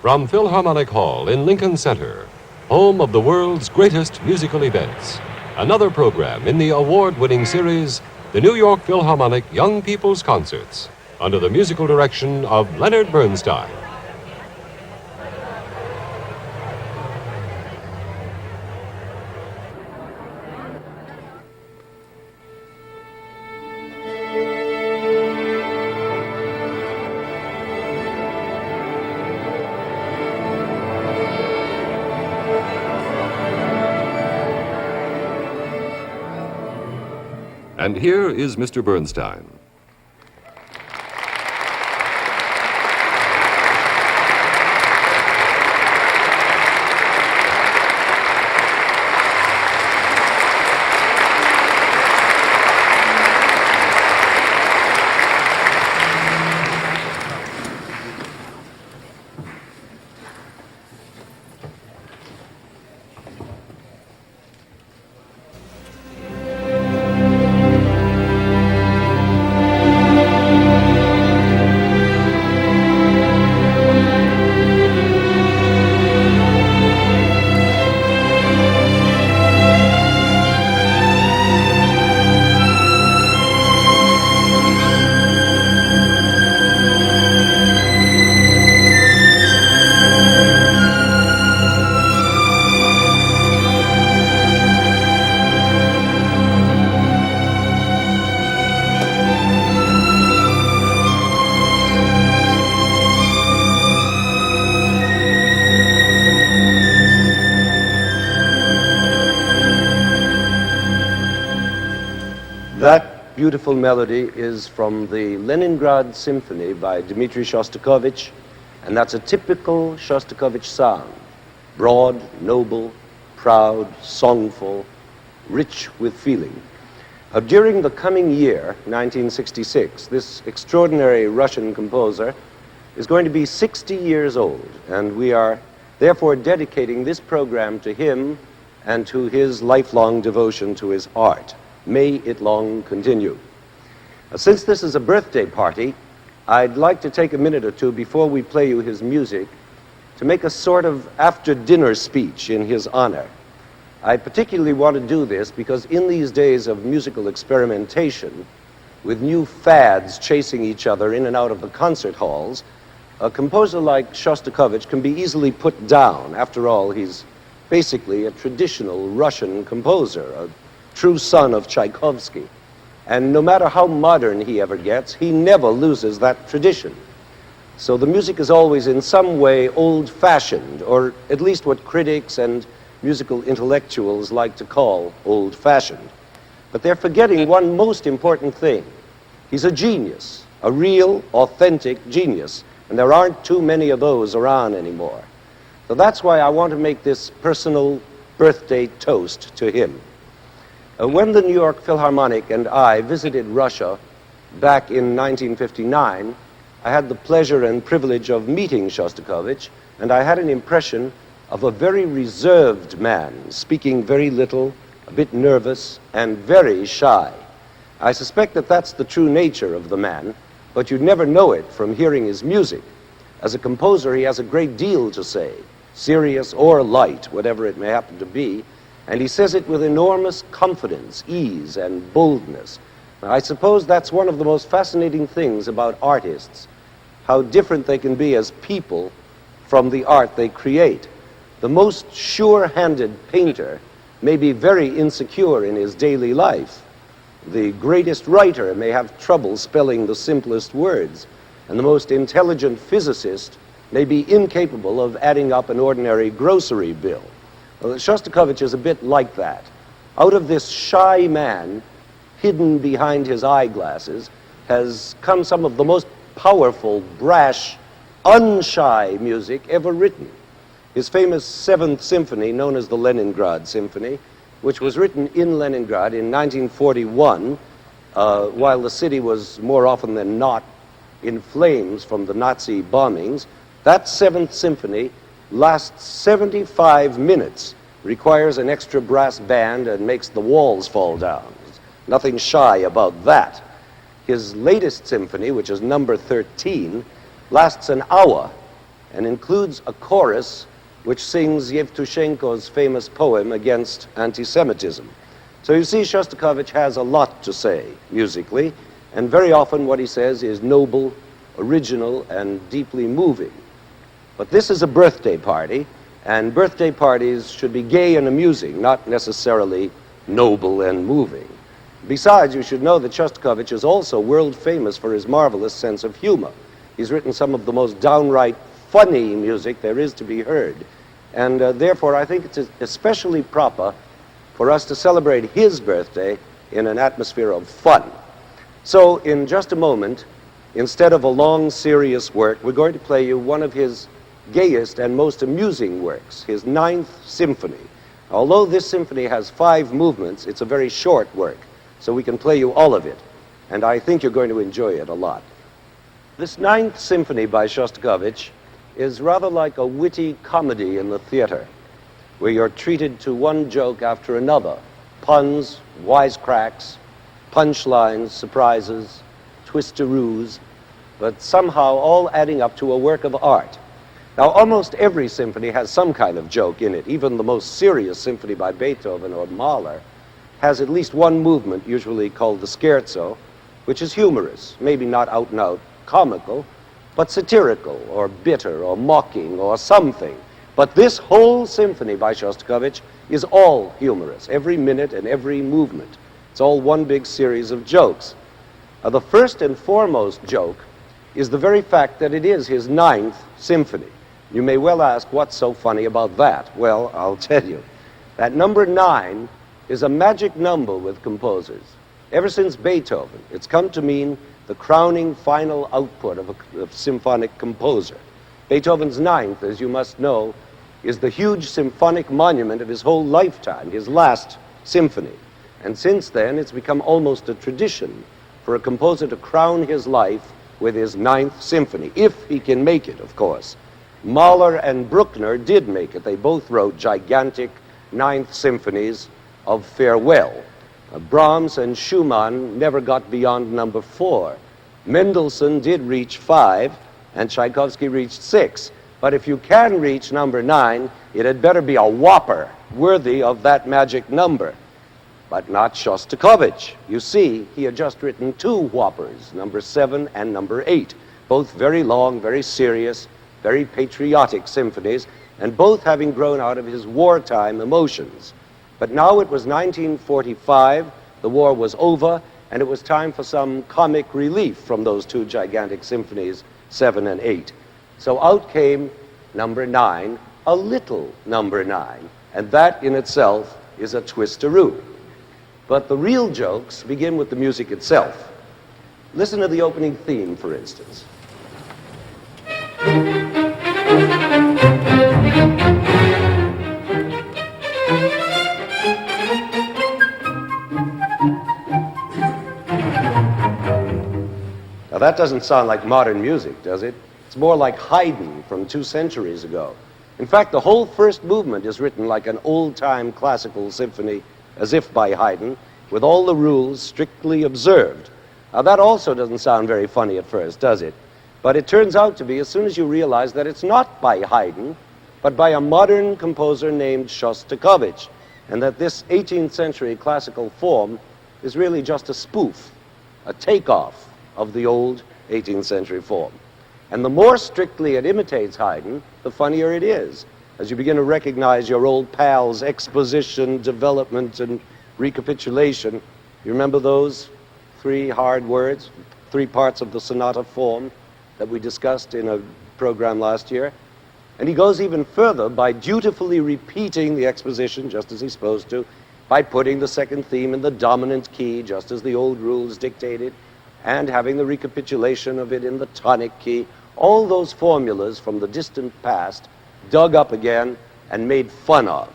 From Philharmonic Hall in Lincoln Center, home of the world's greatest musical events, another program in the award-winning series, the New York Philharmonic Young People's Concerts, under the musical direction of Leonard Bernstein. And here is Mr. Bernstein. That beautiful melody is from the Leningrad Symphony by Dmitri Shostakovich, and that's a typical Shostakovich sound. Broad, noble, proud, songful, rich with feeling. During the coming year, 1966, this extraordinary Russian composer is going to be 60 years old, and we are therefore dedicating this program to him and to his lifelong devotion to his art. May it long continue. Since this is a birthday party, I'd like to take a minute or two before we play you his music to make a sort of after-dinner speech in his honor. I particularly want to do this because in these days of musical experimentation, with new fads chasing each other in and out of the concert halls, a composer like Shostakovich can be easily put down. After all, he's basically a traditional Russian composer, a true son of Tchaikovsky. And no matter how modern he ever gets, he never loses that tradition. So the music is always in some way old-fashioned, or at least what critics and musical intellectuals like to call old-fashioned. But they're forgetting one most important thing. He's a genius, a real, authentic genius, and there aren't too many of those around anymore. So that's why I want to make this personal birthday toast to him. When the New York Philharmonic and I visited Russia back in 1959, I had the pleasure and privilege of meeting Shostakovich, and I had an impression of a very reserved man, speaking very little, a bit nervous, and very shy. I suspect that that's the true nature of the man, but you'd never know it from hearing his music. As a composer, he has a great deal to say, serious or light, whatever it may happen to be, and he says it with enormous confidence, ease, and boldness. Now, I suppose that's one of the most fascinating things about artists, how different they can be as people from the art they create. The most sure-handed painter may be very insecure in his daily life. The greatest writer may have trouble spelling the simplest words, and the most intelligent physicist may be incapable of adding up an ordinary grocery bill. Well, Shostakovich is a bit like that. Out of this shy man, hidden behind his eyeglasses, has come some of the most powerful, brash, unshy music ever written. His famous Seventh Symphony, known as the Leningrad Symphony, which was written in Leningrad in 1941, while the city was more often than not in flames from the Nazi bombings, that Seventh Symphony lasts 75 minutes, requires an extra brass band, and makes the walls fall down. There's nothing shy about that. His latest symphony, which is number 13, lasts an hour, and includes a chorus which sings Yevtushenko's famous poem against anti-Semitism. So you see, Shostakovich has a lot to say musically, and very often what he says is noble, original, and deeply moving. But this is a birthday party, and birthday parties should be gay and amusing, not necessarily noble and moving. Besides, you should know that Shostakovich is also world famous for his marvelous sense of humor. He's written some of the most downright funny music there is to be heard. And therefore, I think it's especially proper for us to celebrate his birthday in an atmosphere of fun. So, in just a moment, instead of a long, serious work, we're going to play you one of his gayest and most amusing works, his Ninth Symphony. Although this symphony has 5 movements, it's a very short work, so we can play you all of it, and I think you're going to enjoy it a lot. This Ninth Symphony by Shostakovich is rather like a witty comedy in the theater, where you're treated to one joke after another, puns, wisecracks, punchlines, surprises, twisteroos, but somehow all adding up to a work of art. Now, almost every symphony has some kind of joke in it. Even the most serious symphony by Beethoven or Mahler has at least one movement, usually called the scherzo, which is humorous, maybe not out and out comical, but satirical or bitter or mocking or something. But this whole symphony by Shostakovich is all humorous, every minute and every movement. It's all one big series of jokes. The first and foremost joke is the very fact that it is his Ninth Symphony. You may well ask, what's so funny about that? Well, I'll tell you. That number 9 is a magic number with composers. Ever since Beethoven, it's come to mean the crowning final output of a symphonic composer. Beethoven's Ninth, as you must know, is the huge symphonic monument of his whole lifetime, his last symphony. And since then, it's become almost a tradition for a composer to crown his life with his Ninth Symphony, if he can make it, of course. Mahler and Bruckner did make it. They both wrote gigantic Ninth Symphonies of farewell. Brahms and Schumann never got beyond number 4. Mendelssohn did reach 5, and Tchaikovsky reached 6. But if you can reach number 9, it had better be a whopper, worthy of that magic number. But not Shostakovich. You see, he had just written 2 whoppers, number 7 and number 8, both very long, very serious, very patriotic symphonies, and both having grown out of his wartime emotions. But now it was 1945, the war was over, and it was time for some comic relief from those 2 gigantic symphonies, 7 and 8. So out came number 9, a little number 9, and that in itself is a twisteroo. But the real jokes begin with the music itself. Listen to the opening theme, for instance. Now that doesn't sound like modern music, does it? It's more like Haydn from 2 centuries ago. In fact, the whole first movement is written like an old-time classical symphony, as if by Haydn, with all the rules strictly observed. Now that also doesn't sound very funny at first, does it? But it turns out to be as soon as you realize that it's not by Haydn, but by a modern composer named Shostakovich, and that this 18th century classical form is really just a spoof, a takeoff of the old 18th century form. And the more strictly it imitates Haydn, the funnier it is, as you begin to recognize your old pals' exposition, development, and recapitulation. You remember those 3 hard words, 3 parts of the sonata form that we discussed in a program last year? And he goes even further by dutifully repeating the exposition, just as he's supposed to, by putting the second theme in the dominant key, just as the old rules dictated, and having the recapitulation of it in the tonic key. All those formulas from the distant past dug up again and made fun of.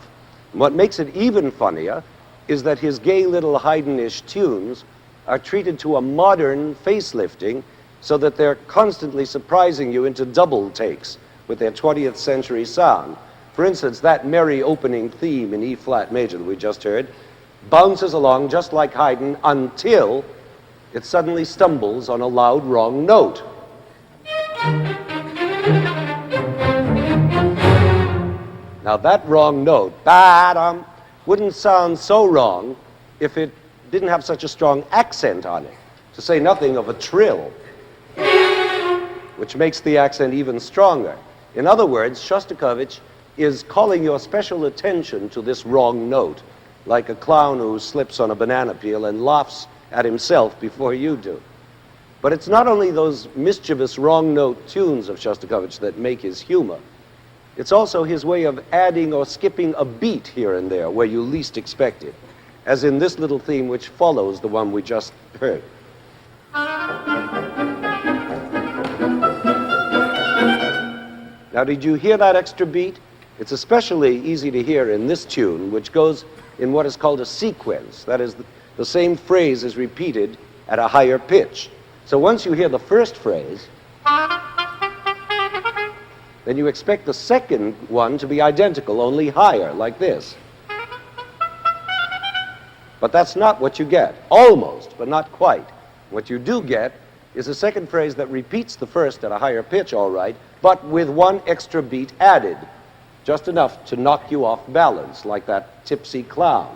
And what makes it even funnier is that his gay little Haydnish tunes are treated to a modern facelifting so that they're constantly surprising you into double takes with their 20th century sound. For instance, that merry opening theme in E-flat major that we just heard bounces along just like Haydn until it suddenly stumbles on a loud wrong note. Now, that wrong note, ba-dum, wouldn't sound so wrong if it didn't have such a strong accent on it, to say nothing of a trill, which makes the accent even stronger. In other words, Shostakovich is calling your special attention to this wrong note, like a clown who slips on a banana peel and laughs at himself before you do. But it's not only those mischievous wrong note tunes of Shostakovich that make his humor. It's also his way of adding or skipping a beat here and there where you least expect it, as in this little theme which follows the one we just heard. Now, did you hear that extra beat? It's especially easy to hear in this tune, which goes in what is called a sequence. That is, the same phrase is repeated at a higher pitch. So once you hear the first phrase, then you expect the second one to be identical, only higher, like this. But that's not what you get. Almost, but not quite. What you do get is a second phrase that repeats the first at a higher pitch, all right, but with one extra beat added, just enough to knock you off balance, like that tipsy clown.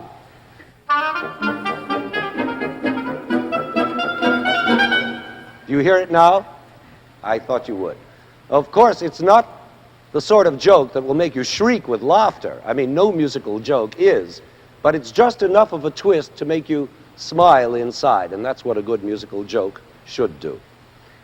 Do you hear it now? I thought you would. Of course, it's not the sort of joke that will make you shriek with laughter. I mean, no musical joke is, but it's just enough of a twist to make you smile inside, and that's what a good musical joke should do.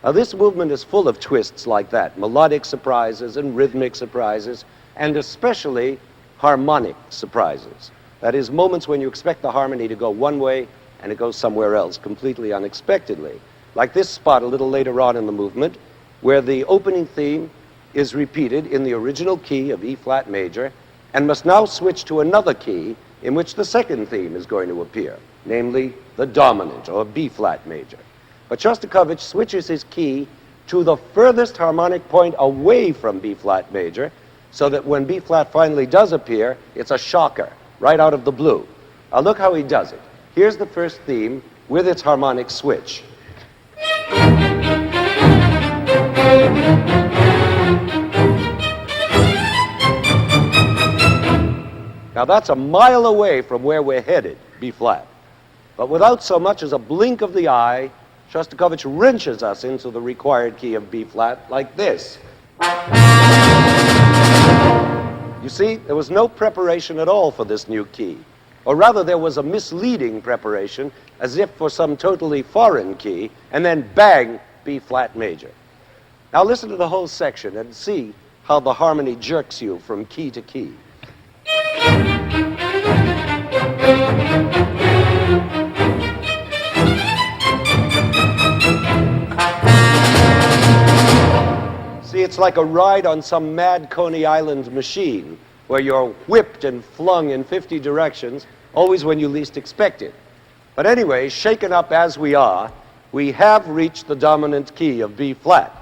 Now, this movement is full of twists like that, melodic surprises and rhythmic surprises, and especially harmonic surprises. That is, moments when you expect the harmony to go one way and it goes somewhere else, completely unexpectedly. Like this spot a little later on in the movement, where the opening theme is repeated in the original key of E-flat major, and must now switch to another key in which the second theme is going to appear, namely the dominant, or B-flat major. But Shostakovich switches his key to the furthest harmonic point away from B-flat major, so that when B-flat finally does appear, it's a shocker, right out of the blue. Now look how he does it. Here's the first theme with its harmonic switch. Now that's a mile away from where we're headed, B-flat. But without so much as a blink of the eye, Shostakovich wrenches us into the required key of B-flat like this. You see, there was no preparation at all for this new key. Or rather, there was a misleading preparation, as if for some totally foreign key, and then bang, B-flat major. Now listen to the whole section and see how the harmony jerks you from key to key. See, it's like a ride on some mad Coney Island machine, where you're whipped and flung in 50 directions, always when you least expect it. But anyway, shaken up as we are, we have reached the dominant key of B-flat,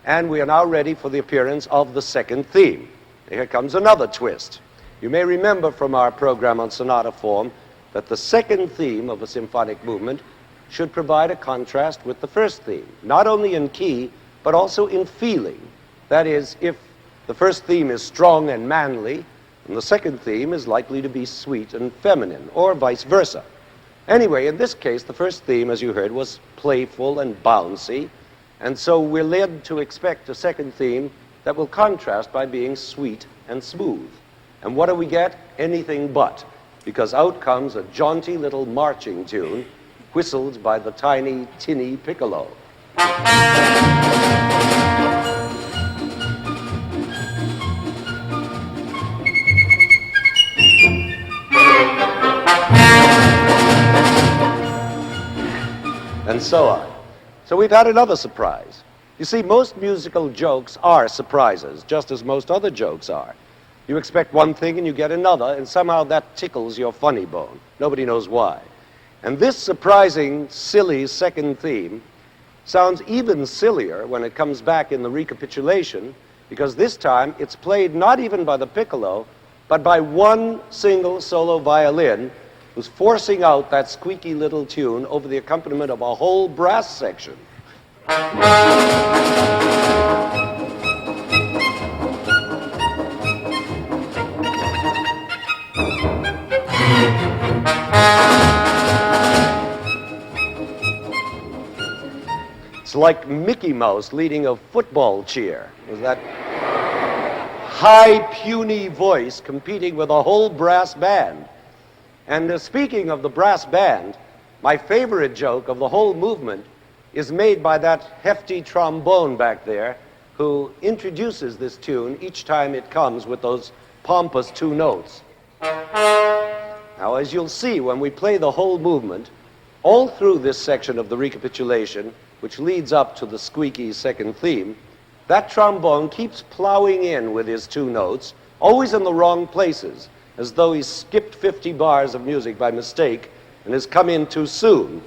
and we are now ready for the appearance of the second theme. Here comes another twist. You may remember from our program on sonata form that the second theme of a symphonic movement should provide a contrast with the first theme, not only in key, but also in feeling. That is, if the first theme is strong and manly, and the second theme is likely to be sweet and feminine, or vice versa. Anyway, in this case, the first theme, as you heard, was playful and bouncy, and so we're led to expect a second theme that will contrast by being sweet and smooth. And what do we get? Anything but, because out comes a jaunty little marching tune, whistled by the tiny, tinny piccolo. And so on. So we've had another surprise. You see, most musical jokes are surprises, just as most other jokes are. You expect one thing and you get another, and somehow that tickles your funny bone. Nobody knows why. And this surprising, silly second theme sounds even sillier when it comes back in the recapitulation, because this time it's played not even by the piccolo, but by one single solo violin who's forcing out that squeaky little tune over the accompaniment of a whole brass section. It's like Mickey Mouse leading a football cheer. With that high, puny voice competing with a whole brass band. And speaking of the brass band, my favorite joke of the whole movement is made by that hefty trombone back there who introduces this tune each time it comes with those pompous two notes. Now, as you'll see when we play the whole movement, all through this section of the recapitulation, which leads up to the squeaky second theme, that trombone keeps plowing in with his two notes, always in the wrong places, as though he skipped 50 bars of music by mistake and has come in too soon.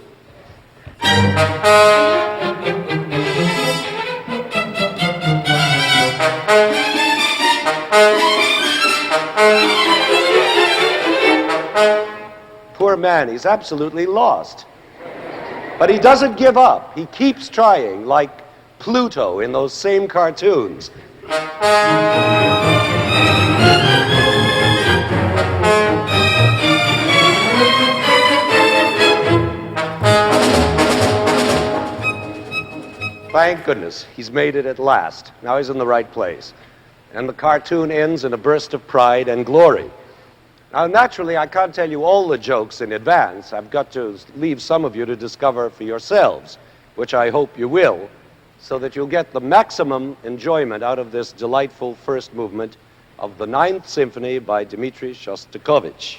Poor man, he's absolutely lost. But he doesn't give up. He keeps trying, like Pluto in those same cartoons. Thank goodness, he's made it at last. Now he's in the right place. And the cartoon ends in a burst of pride and glory. Now, naturally, I can't tell you all the jokes in advance. I've got to leave some of you to discover for yourselves, which I hope you will, so that you'll get the maximum enjoyment out of this delightful first movement of the Ninth Symphony by Dmitri Shostakovich.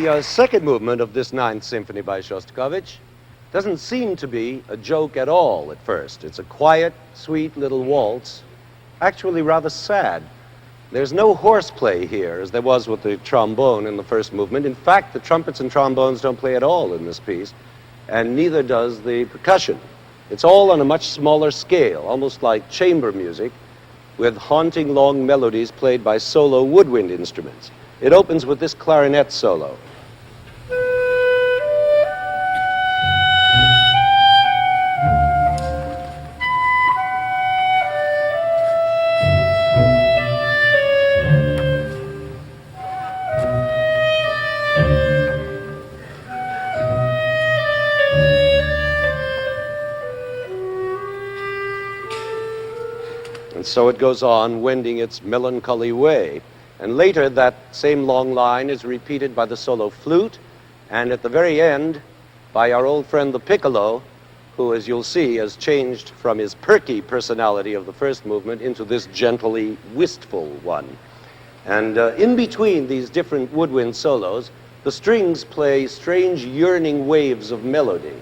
The second movement of this Ninth Symphony by Shostakovich doesn't seem to be a joke at all at first. It's a quiet, sweet little waltz, actually rather sad. There's no horseplay here, as there was with the trombone in the first movement. In fact, the trumpets and trombones don't play at all in this piece, and neither does the percussion. It's all on a much smaller scale, almost like chamber music, with haunting long melodies played by solo woodwind instruments. It opens with this clarinet solo. And so it goes on, wending its melancholy way. And later, that same long line is repeated by the solo flute, and at the very end, by our old friend the piccolo, who, as you'll see, has changed from his perky personality of the first movement into this gently wistful one. And in between these different woodwind solos, the strings play strange yearning waves of melody.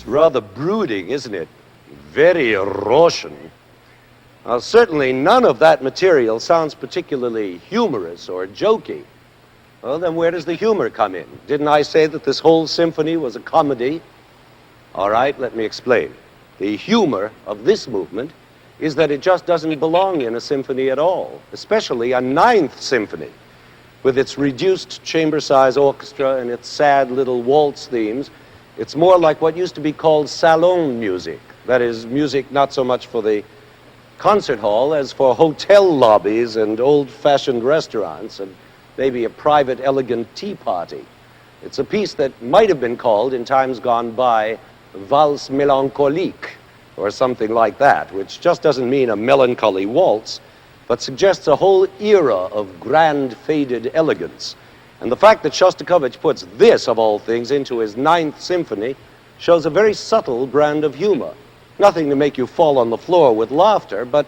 Rather brooding, isn't it? Very Roshan. Certainly none of that material sounds particularly humorous or jokey. Well, then where does the humor come in? Didn't I say that this whole symphony was a comedy? All right, let me explain. The humor of this movement is that it just doesn't belong in a symphony at all, especially a Ninth Symphony, with its reduced chamber-size orchestra and its sad little waltz themes. It's more like what used to be called salon music. That is, music not so much for the concert hall as for hotel lobbies and old-fashioned restaurants and maybe a private, elegant tea party. It's a piece that might have been called, in times gone by, valse mélancolique, or something like that, which just doesn't mean a melancholy waltz, but suggests a whole era of grand, faded elegance. And the fact that Shostakovich puts this, of all things, into his Ninth Symphony shows a very subtle brand of humor. Nothing to make you fall on the floor with laughter, but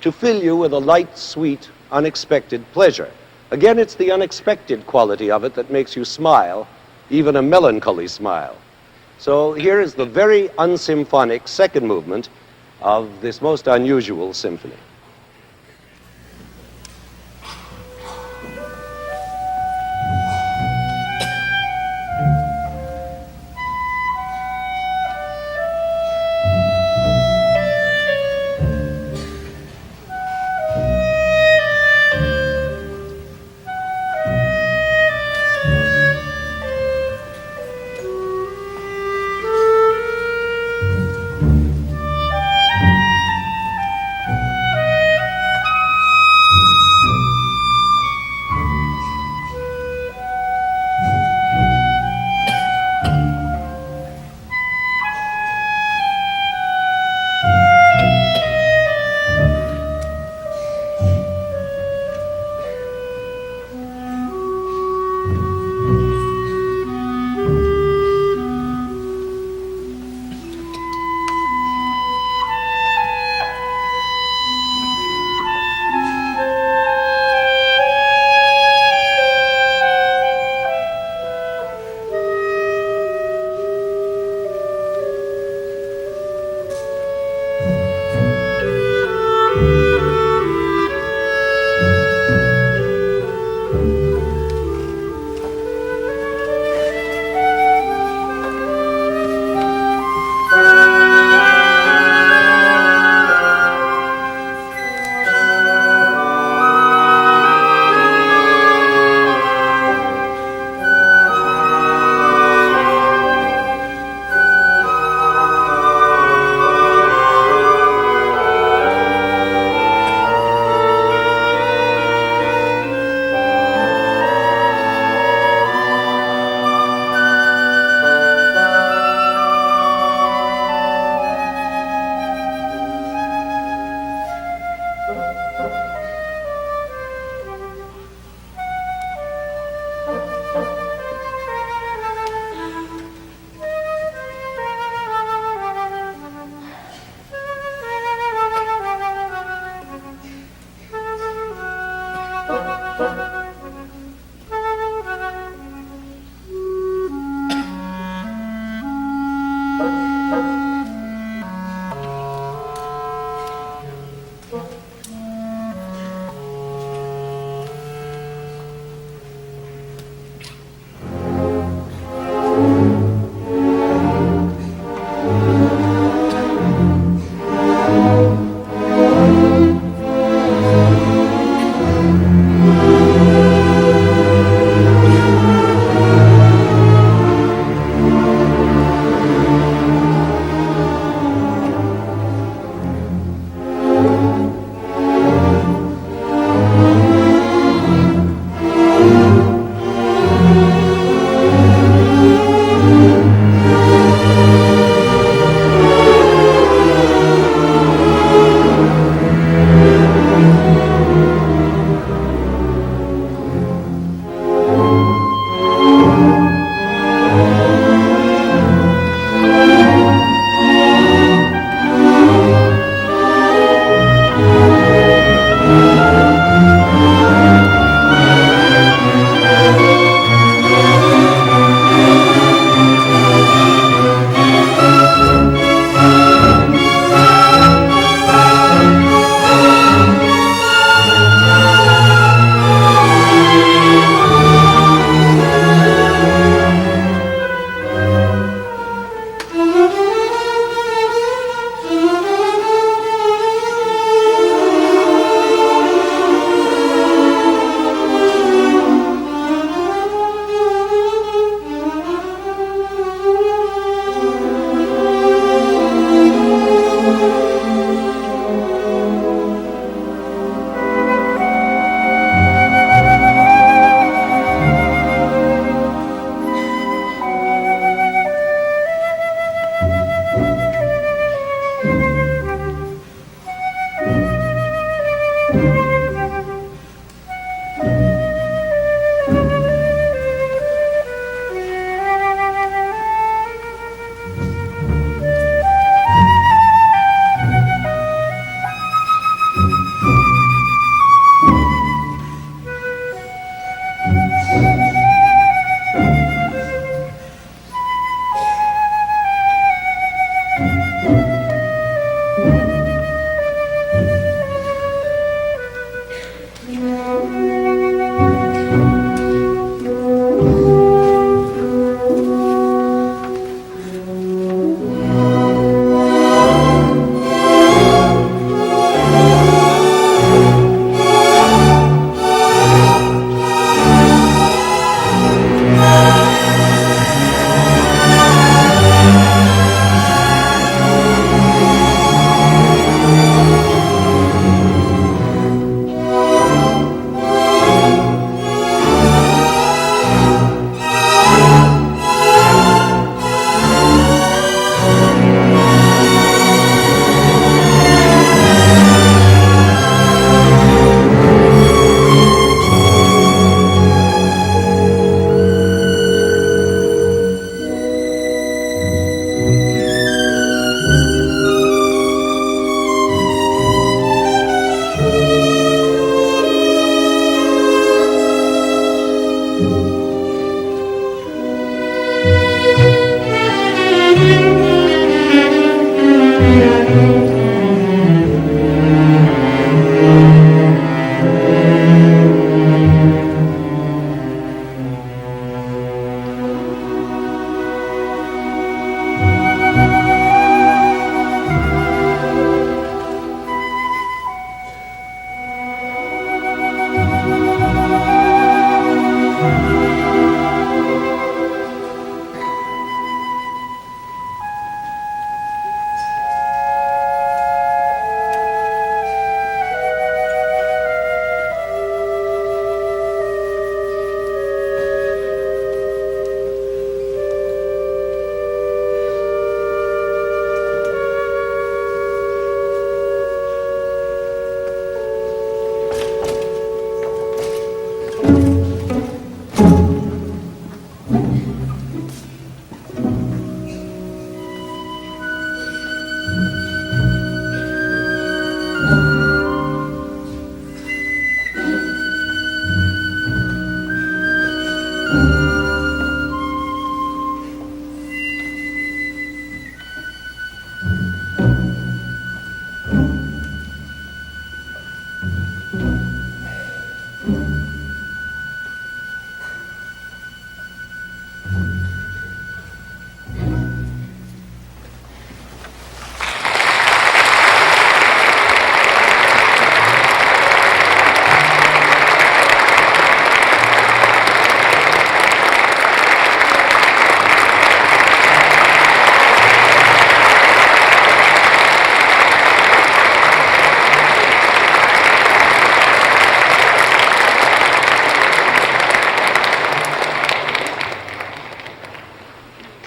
to fill you with a light, sweet, unexpected pleasure. Again, it's the unexpected quality of it that makes you smile, even a melancholy smile. So here is the very unsymphonic second movement of this most unusual symphony.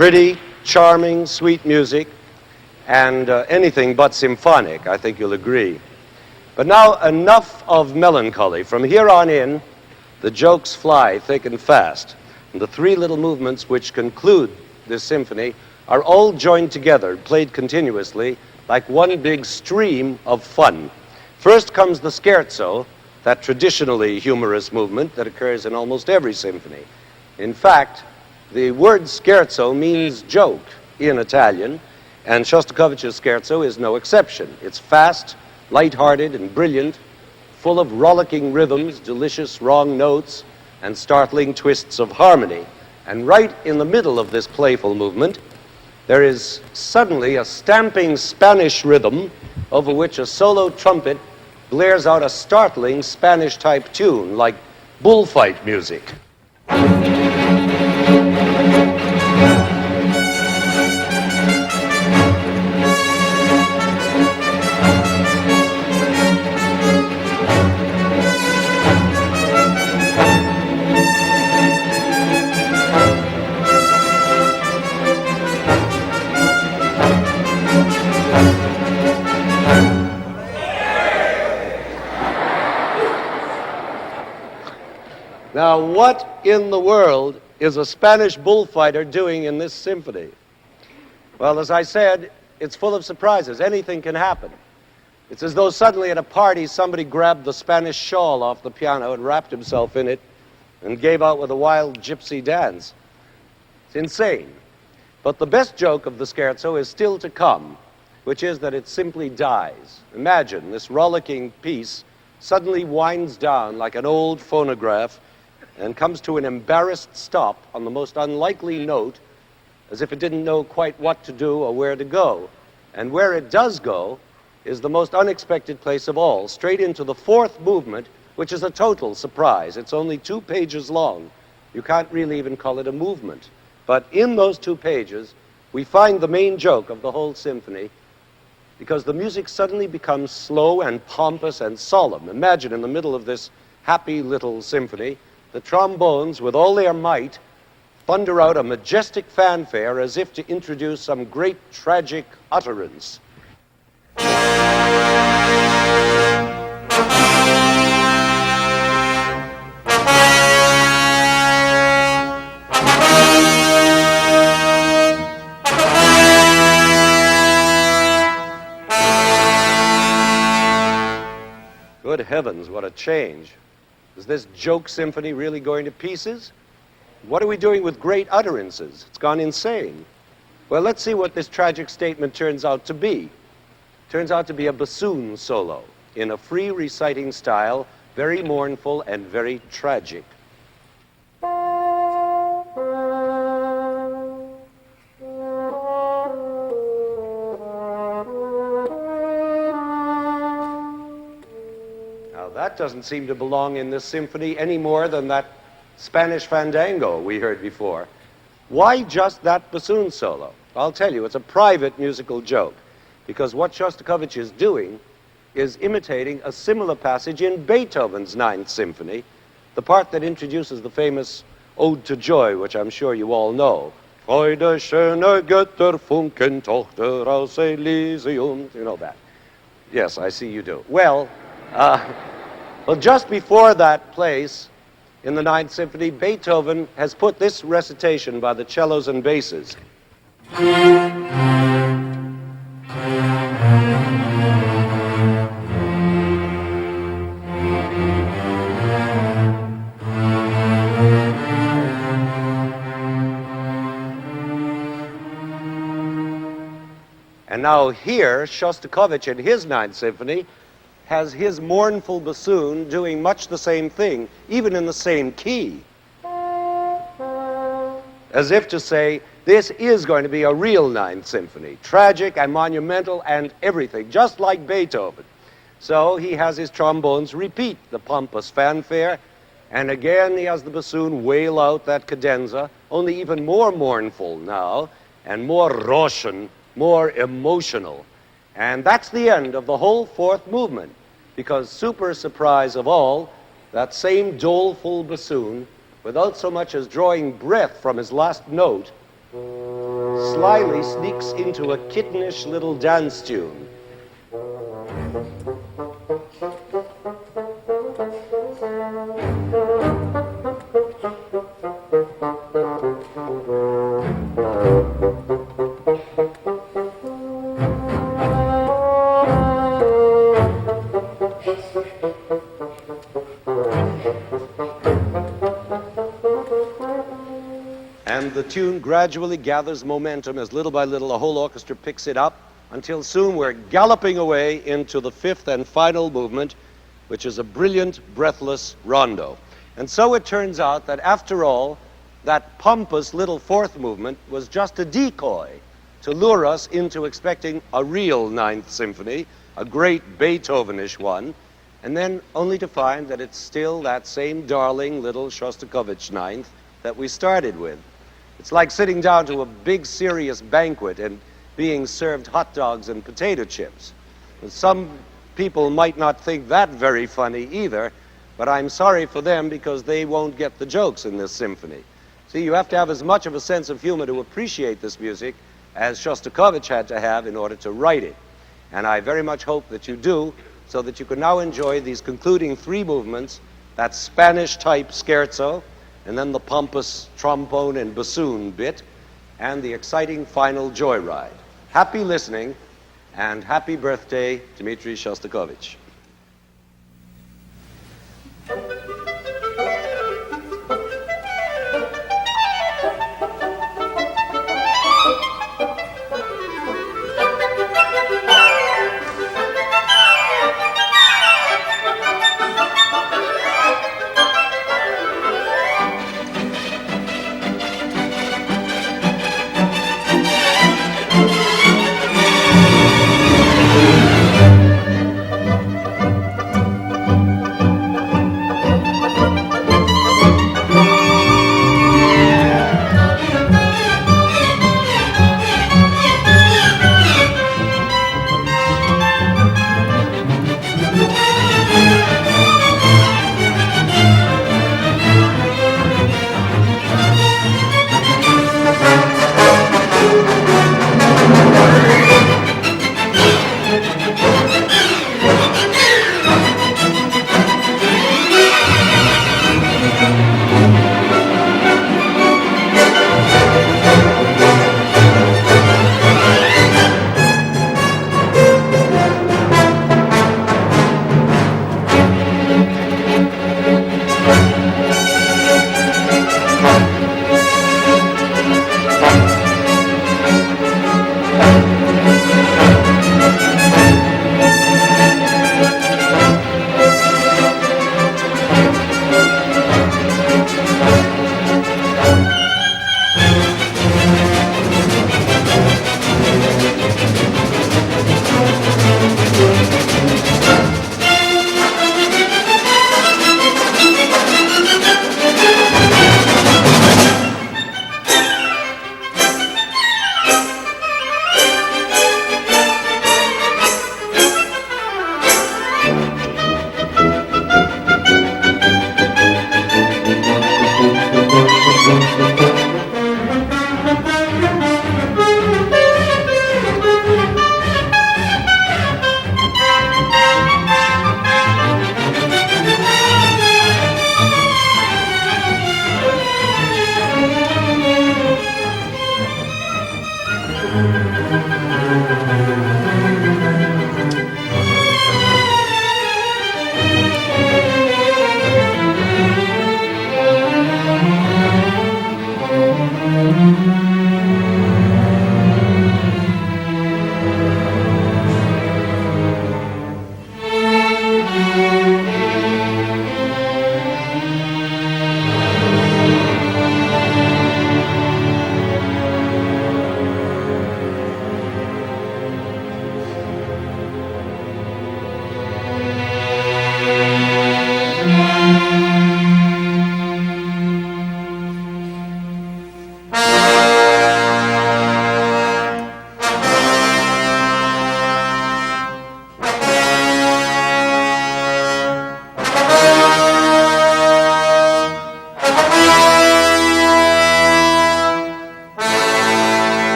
Pretty, charming, sweet music, and anything but symphonic, I think you'll agree. But now enough of melancholy. From here on in, the jokes fly thick and fast. And the three little movements which conclude this symphony are all joined together, played continuously, like one big stream of fun. First comes the scherzo, that traditionally humorous movement that occurs in almost every symphony. In fact, the word scherzo means joke in Italian, and Shostakovich's scherzo is no exception. It's fast, light-hearted, and brilliant, full of rollicking rhythms, delicious wrong notes, and startling twists of harmony. And right in the middle of this playful movement, there is suddenly a stamping Spanish rhythm over which a solo trumpet blares out a startling Spanish-type tune, like bullfight music. Now, what in the world is a Spanish bullfighter doing in this symphony? Well, as I said, it's full of surprises. Anything can happen. It's as though suddenly at a party somebody grabbed the Spanish shawl off the piano and wrapped himself in it and gave out with a wild gypsy dance. It's insane. But the best joke of the scherzo is still to come, which is that it simply dies. Imagine this rollicking piece suddenly winds down like an old phonograph and comes to an embarrassed stop on the most unlikely note, as if it didn't know quite what to do or where to go. And where it does go is the most unexpected place of all, straight into the fourth movement, which is a total surprise. It's only 2 pages long. You can't really even call it a movement. But in those 2 pages, we find the main joke of the whole symphony, because the music suddenly becomes slow and pompous and solemn. Imagine in the middle of this happy little symphony, the trombones, with all their might, thunder out a majestic fanfare as if to introduce some great tragic utterance. Good heavens, what a change. Is this joke symphony really going to pieces? What are we doing with great utterances? It's gone insane. Well, let's see what this tragic statement turns out to be. It turns out to be a bassoon solo in a free reciting style, very mournful and very tragic. That doesn't seem to belong in this symphony any more than that Spanish fandango we heard before. Why just that bassoon solo? I'll tell you, it's a private musical joke, because what Shostakovich is doing is imitating a similar passage in Beethoven's Ninth Symphony, the part that introduces the famous Ode to Joy, which I'm sure you all know. Freude, schöne Götter, Funken, Tochter aus Elysium. You know that. Yes, I see you do. Well, just before that place, in the Ninth Symphony, Beethoven has put this recitation by the cellos and basses. And now here, Shostakovich in his Ninth Symphony has his mournful bassoon doing much the same thing, even in the same key. As if to say, this is going to be a real Ninth Symphony, tragic and monumental and everything, just like Beethoven. So he has his trombones repeat the pompous fanfare, and again he has the bassoon wail out that cadenza, only even more mournful now, and more Rauschen, more emotional. And that's the end of the whole fourth movement, because super surprise of all, that same doleful bassoon, without so much as drawing breath from his last note, slyly sneaks into a kittenish little dance tune. And the tune gradually gathers momentum as little by little the whole orchestra picks it up until soon we're galloping away into the fifth and final movement, which is a brilliant, breathless rondo. And so it turns out that after all, that pompous little fourth movement was just a decoy to lure us into expecting a real Ninth Symphony, a great Beethovenish one, and then only to find that it's still that same darling little Shostakovich Ninth that we started with. It's like sitting down to a big, serious banquet and being served hot dogs and potato chips. And some people might not think that very funny either, but I'm sorry for them because they won't get the jokes in this symphony. See, you have to have as much of a sense of humor to appreciate this music as Shostakovich had to have in order to write it. And I very much hope that you do, so that you can now enjoy these concluding three movements, that Spanish-type scherzo, and then the pompous trombone and bassoon bit, and the exciting final joyride. Happy listening, and happy birthday, Dmitri Shostakovich.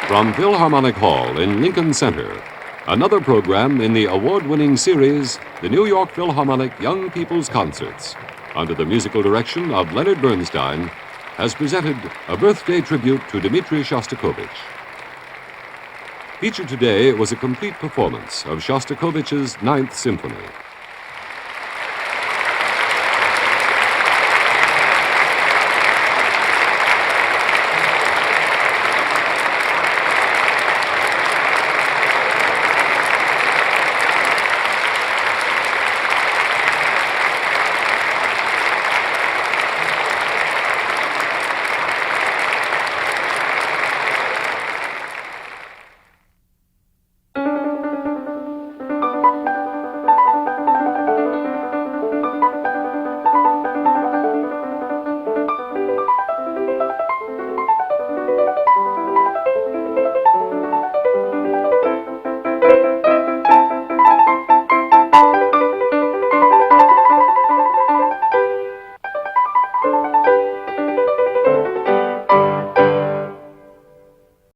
From Philharmonic Hall in Lincoln Center, another program in the award-winning series, the New York Philharmonic Young People's Concerts, under the musical direction of Leonard Bernstein, has presented a birthday tribute to Dmitri Shostakovich. Featured today was a complete performance of Shostakovich's Ninth Symphony.